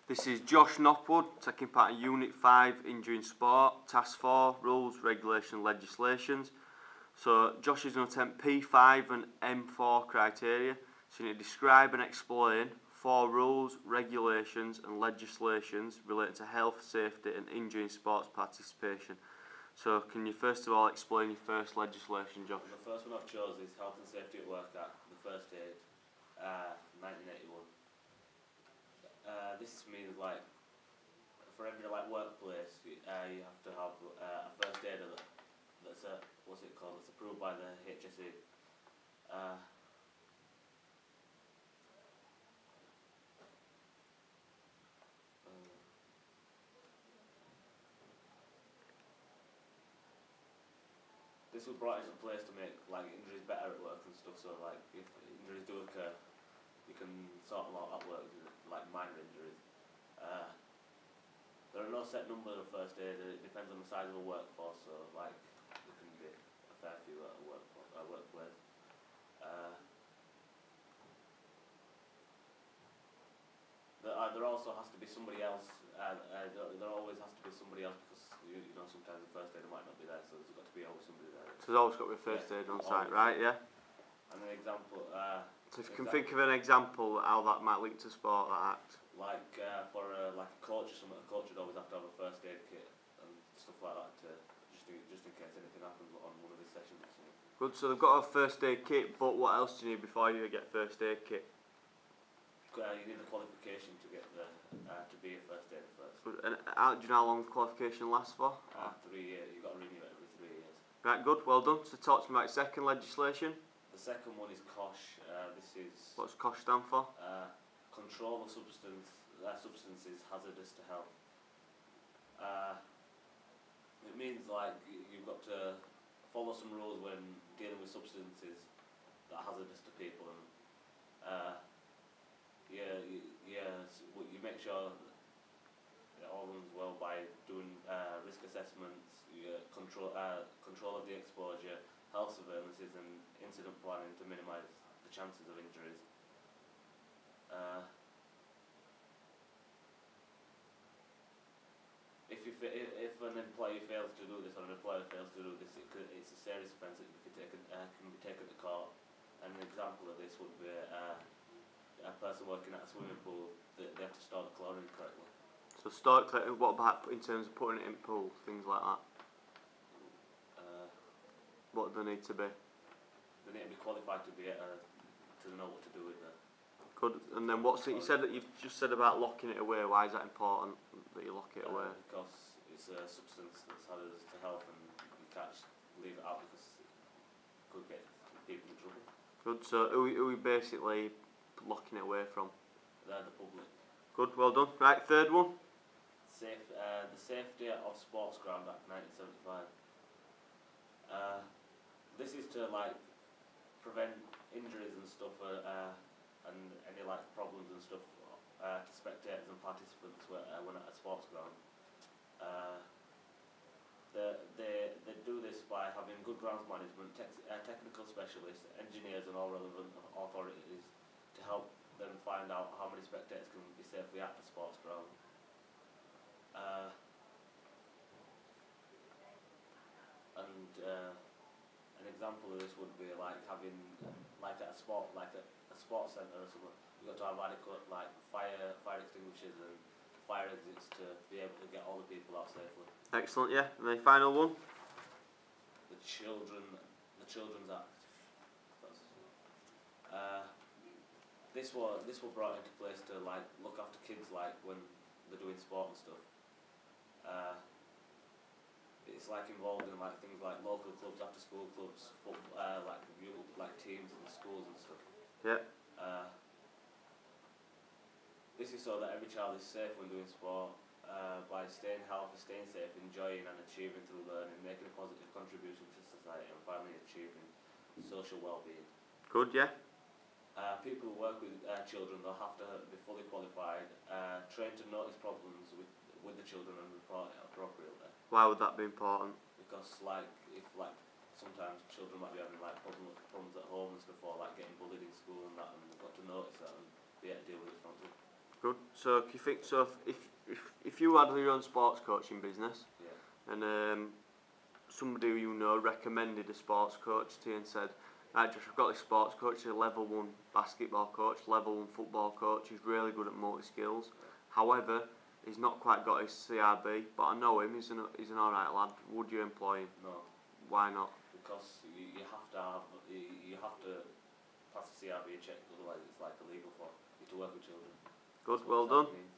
This is Josh Knopwood, taking part in Unit 5, Injury in Sport, Task 4, Rules, Regulation, Legislations. So Josh is going to attempt P5 and M4 criteria. So you need to describe and explain 4 rules, regulations and legislations related to health, safety and injury in sports participation. So can you first of all explain your first legislation, Josh? The first one I've chosen is Health and Safety at Work Act, the First Aid, 1981. This means like for every workplace you have to have a first aider that's what's it called? It's approved by the HSE. This was brought into place to make injuries better at work and stuff. So if injuries do occur, you can sort them out at work, like minor injuries. There are no set numbers of first aid. It depends on the size of the workforce. So there can be a fair few at a workplace. There also has to be somebody else. There always has to be somebody else because you know sometimes the first aider might not be there. So there's got to be always somebody there. So there's always got to be a first aid on site, right? Yeah. And an example. So if you can think of an example how that might link to sport, that act. For a coach or something, a coach would always have to have a first aid kit and stuff like that just in case anything happens on one of his sessions or something. Good, so they've got a first aid kit, but what else do you need before you get first aid kit? You need the qualification to get to be a first aider first. Good. And do you know how long the qualification lasts for? 3 years. You've got to renew it every 3 years. Right, good, well done. So talk to me about second legislation. The second one is COSH. This is... What's COSH stand for? Control of substances hazardous to health. It means you've got to follow some rules when dealing with substances that are hazardous to people, and you make sure it all runs well by doing risk assessments, control of the exposure, health surveillances and incident planning to minimise the chances of injuries. If an employee fails to do this or an employer fails to do this, it's a serious offence that can be taken to court. And an example of this would be a person working at a swimming pool, they have to store the chlorine correctly. So store it correctly, what about in terms of putting it in pool, things like that? What do they need to be? They need to be qualified to know what to do with it. Good. And then what's it? You said that you've just said about locking it away. Why is that important that you lock it away? Because it's a substance that's hazardous to health, and you can't just leave it out because it could get people in trouble. Good. So who are we basically locking it away from? They're the public. Good. Well done. Right. Third one. The Safety of Sports Ground Act 1975. This is to prevent injuries and stuff and any problems and stuff to spectators and participants when at a sports ground. They do this by having good grounds management, technical specialists, engineers and all relevant authorities to help them find out how many spectators can be safely at the sports ground. An example of this would be having at a sports centre or something. You've got to have adequate fire extinguishers and fire exits to be able to get all the people out safely. Excellent, yeah. And the final one? The Children's Act. This was brought into place to look after kids when they're doing sport and stuff. It's involved in things like local clubs, after school clubs, football, teams in schools and stuff. Yeah. This is so that every child is safe when doing sport by staying healthy, staying safe, enjoying and achieving through learning, making a positive contribution to society, and finally achieving social well-being. Good, yeah. People who work with children, they'll have to be fully qualified, trained to notice problems with the children and report it appropriately. Why would that be important? Because if sometimes children might be having problems at home and stuff, or getting bullied in school and that, and they've got to notice that and be able to deal with it promptly. Good. So, do you think so? If you had your own sports coaching business, Yeah. and somebody you know recommended a sports coach to you and said, right, Josh, I've got this sports coach, he's a level 1 basketball coach, level 1 football coach, he's really good at multi-skills. However, he's not quite got his CRB, but I know him, he's an alright lad. Would you employ him? No. Why not? Because you have to have, you have to pass the CRB check, otherwise it's like illegal for you to work with children. Good, That's what well it done. means.